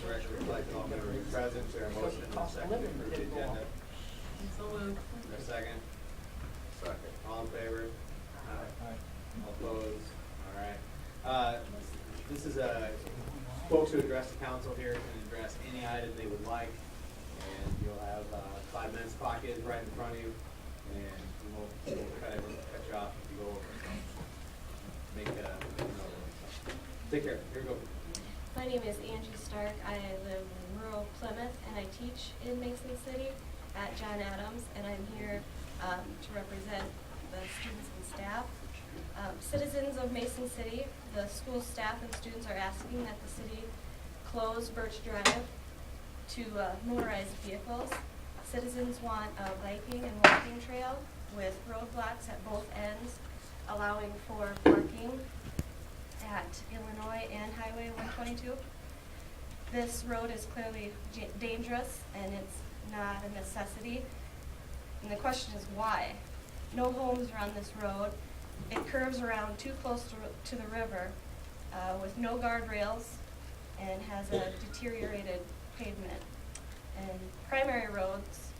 Director reflect all members present, there are motion and a second to approve the agenda. So moved. Is there a second? Second. All in favor? Aye. All opposed? All right. This is folks who address the council here can address any item they would like, and you'll have 5 minutes pocket right in front of you, and we'll try to cut you off if you go over. So make another one. Take care. Here we go. My name is Angie Stark. I live in rural Plymouth, and I teach in Mason City at John Adams, and I'm here to represent the students and staff. Citizens of Mason City, the school staff and students are asking that the city close Birch Drive to motorized vehicles. Citizens want a biking and walking trail with roadblocks at both ends, allowing for parking at Illinois and Highway 122. This road is clearly dangerous and it's not a necessity. And the question is why? No homes are on this road. It curves around too close to the river with no guardrails and has a deteriorated pavement. And primary roads,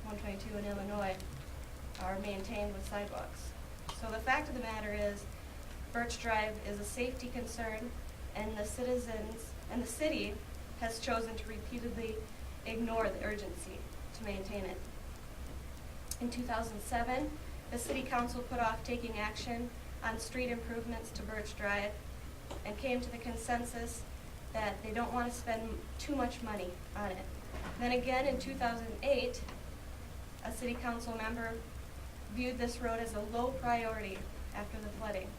122 in Illinois, are maintained with sidewalks. So the fact of the matter is, Birch Drive is a safety concern, and the citizens and the city has chosen to repeatedly ignore the urgency to maintain it. In 2007, the City Council put off taking action on street improvements to Birch Drive and came to the consensus that they don't want to spend too much money on it. Then again in 2008, a City Council member viewed this road as a low priority after the flooding.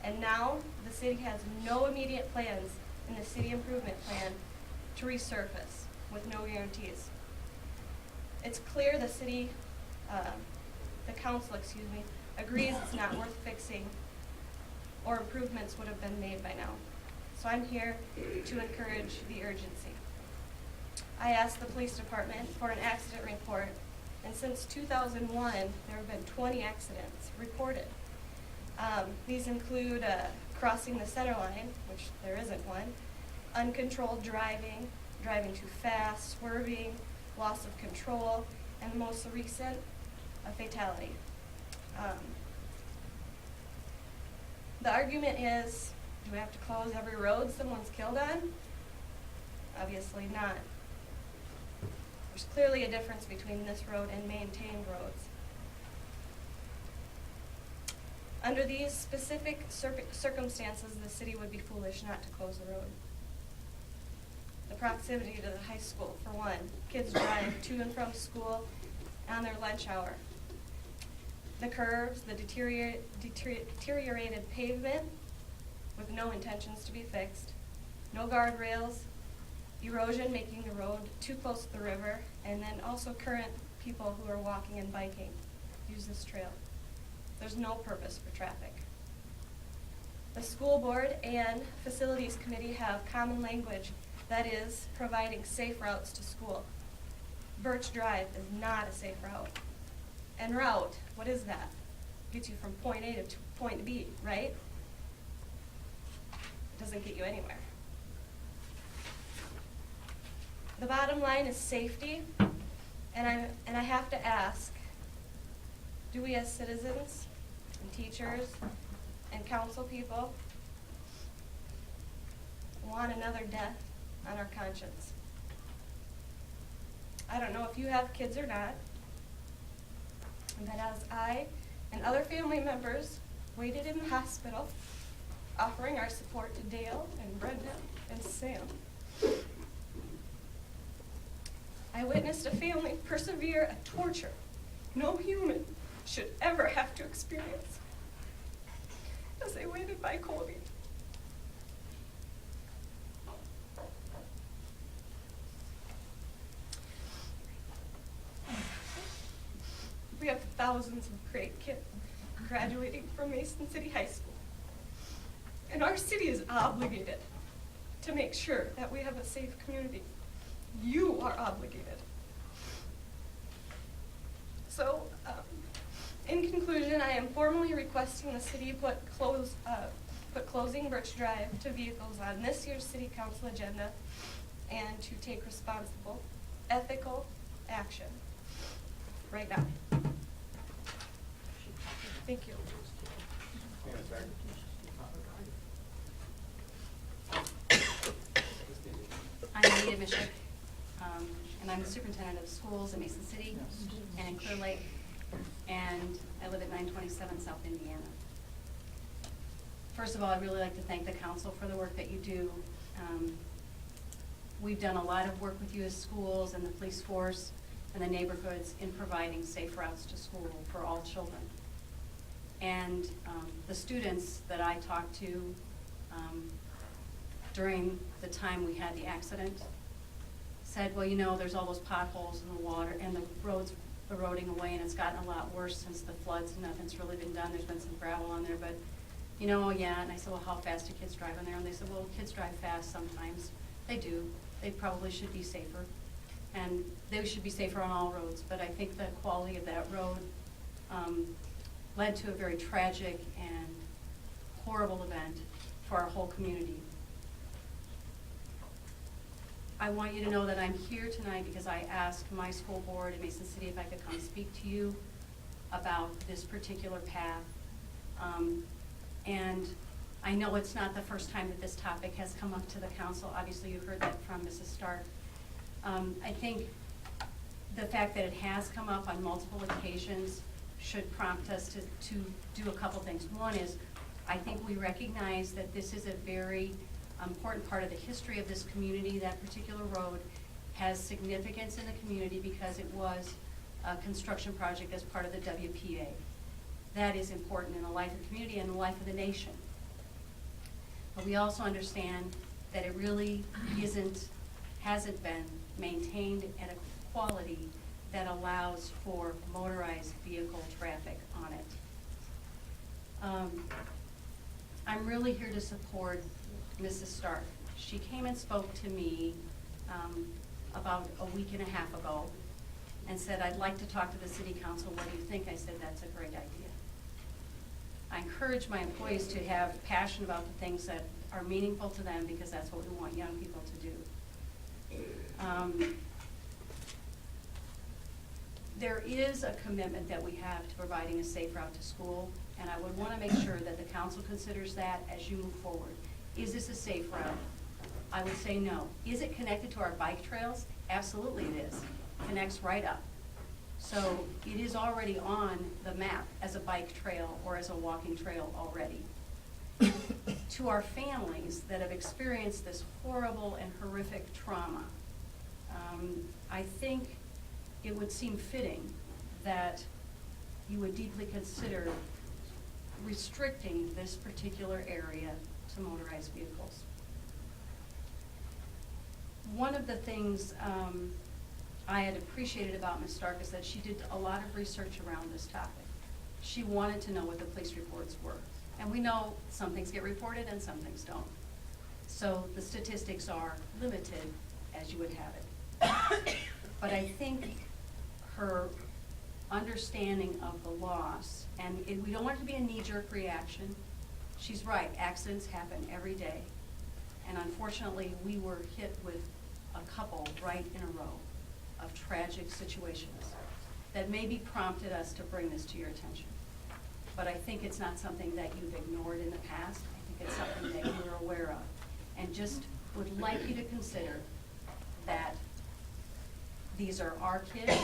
And now the city has no immediate plans in the city improvement plan to resurface with no guarantees. It's clear the council, agrees it's not worth fixing or improvements would have been made by now. So I'm here to encourage the urgency. I asked the police department for an accident report, and since 2001, there have been 20 accidents reported. These include crossing the center line, which there isn't one, uncontrolled driving, driving too fast, swerving, loss of control, and the most recent, a fatality. The argument is, do we have to close every road someone's killed on? Obviously not. There's clearly a difference between this road and maintained roads. Under these specific circumstances, the city would be foolish not to close the road. The proximity to the high school, for one. Kids drive to and from school on their lunch hour. The curves, the deteriorated pavement with no intentions to be fixed, no guardrails, erosion making the road too close to the river, and then also current people who are walking and biking use this trail. There's no purpose for traffic. The school board and facilities committee have common language, that is, providing safe routes to school. Birch Drive is not a safe route. And route, what is that? Gets you from point A to point B, right? It doesn't get you anywhere. The bottom line is safety, and I have to ask, do we as citizens and teachers and council people want another death on our conscience? I don't know if you have kids or not, but as I and other family members waited in the hospital, offering our support to Dale and Brenda and Sam, I witnessed a family persevere a torture no human should ever have to experience as they waited by Colby. We have thousands of great kids graduating from Mason City High School, and our city is obligated to make sure that we have a safe community. You are obligated. So, in conclusion, I am formally requesting the city close put closing Birch Drive to vehicles on this year's city council agenda and to take responsible, ethical action right now. Thank you. Hang on a second. I'm Anita Mishik, and I'm the superintendent of schools in Mason City and in Clear Lake, and I live at 927 South Indiana. First of all, I'd really like to thank the council for the work that you do. We've done a lot of work with you as schools and the police force and the neighborhoods in providing safe routes to school for all children. And the students that I talked to during the time we had the accident said, well, you know, there's all those potholes in the water and the roads eroding away, and it's gotten a lot worse since the floods. Nothing's really been done. There's been some gravel on there, but you know, yeah. And I said, well, how fast do kids drive on there? And they said, well, kids drive fast sometimes. They do. They probably should be safer, and they should be safer on all roads. But I think the quality of that road led to a very tragic and horrible event for our whole community. I want you to know that I'm here tonight because I asked my school board in Mason City if I could come speak to you about this particular path. And I know it's not the first time that this topic has come up to the council. Obviously, you heard that from Mrs. Stark. I think the fact that it has come up on multiple occasions should prompt us to do a couple things. One is, I think we recognize that this is a very important part of the history of this community. That particular road has significance in the community because it was a construction project as part of the WPA. That is important in the life of the community and the life of the nation. But we also understand that it really hasn't been maintained at a quality that allows for motorized vehicle traffic on it. I'm really here to support Mrs. Stark. She came and spoke to me about a week and a half ago and said, I'd like to talk to the city council. What do you think? I said, that's a great idea. I encourage my employees to have passion about the things that are meaningful to them because that's what we want young people to do. There is a commitment that we have to providing a safe route to school, and I would want to make sure that the council considers that as you move forward. Is this a safe route? I would say no. Is it connected to our bike trails? Absolutely it is. Connects right up. So it is already on the map as a bike trail or as a walking trail already. To our families that have experienced this horrible and horrific trauma, I think it would seem fitting that you would deeply consider restricting this particular area to motorized vehicles. One of the things I had appreciated about Ms. Stark is that she did a lot of research around this topic. She wanted to know what the police reports were. And we know some things get reported and some things don't. So the statistics are limited as you would have it. But I think her understanding of the loss, and we don't want it to be a knee-jerk reaction. She's right, accidents happen every day. And unfortunately, we were hit with a couple right in a row of tragic situations that maybe prompted us to bring this to your attention. But I think it's not something that you've ignored in the past. I think it's something that you're aware of. And just would like you to consider that these are our kids.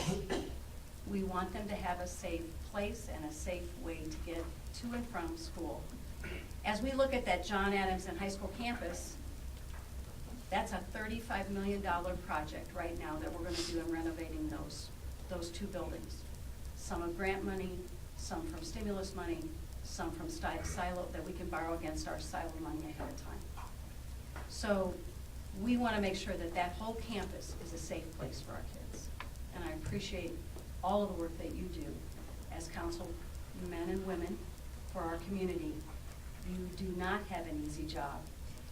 We want them to have a safe place and a safe way to get to and from school. As we look at that John Adams and High School campus, that's a $35 million project right now that we're going to do in renovating those two buildings. Some of grant money, some from stimulus money, some from silo that we can borrow against our silo money ahead of time. So we want to make sure that that whole campus is a safe place for our kids. And I appreciate all of the work that you do as council men and women for our community. You do not have an easy job.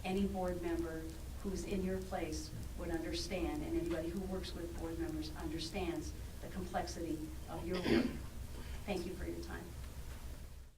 Any board member who's in your place would understand, and anybody who works with board members understands the complexity of your work. Thank you for your time.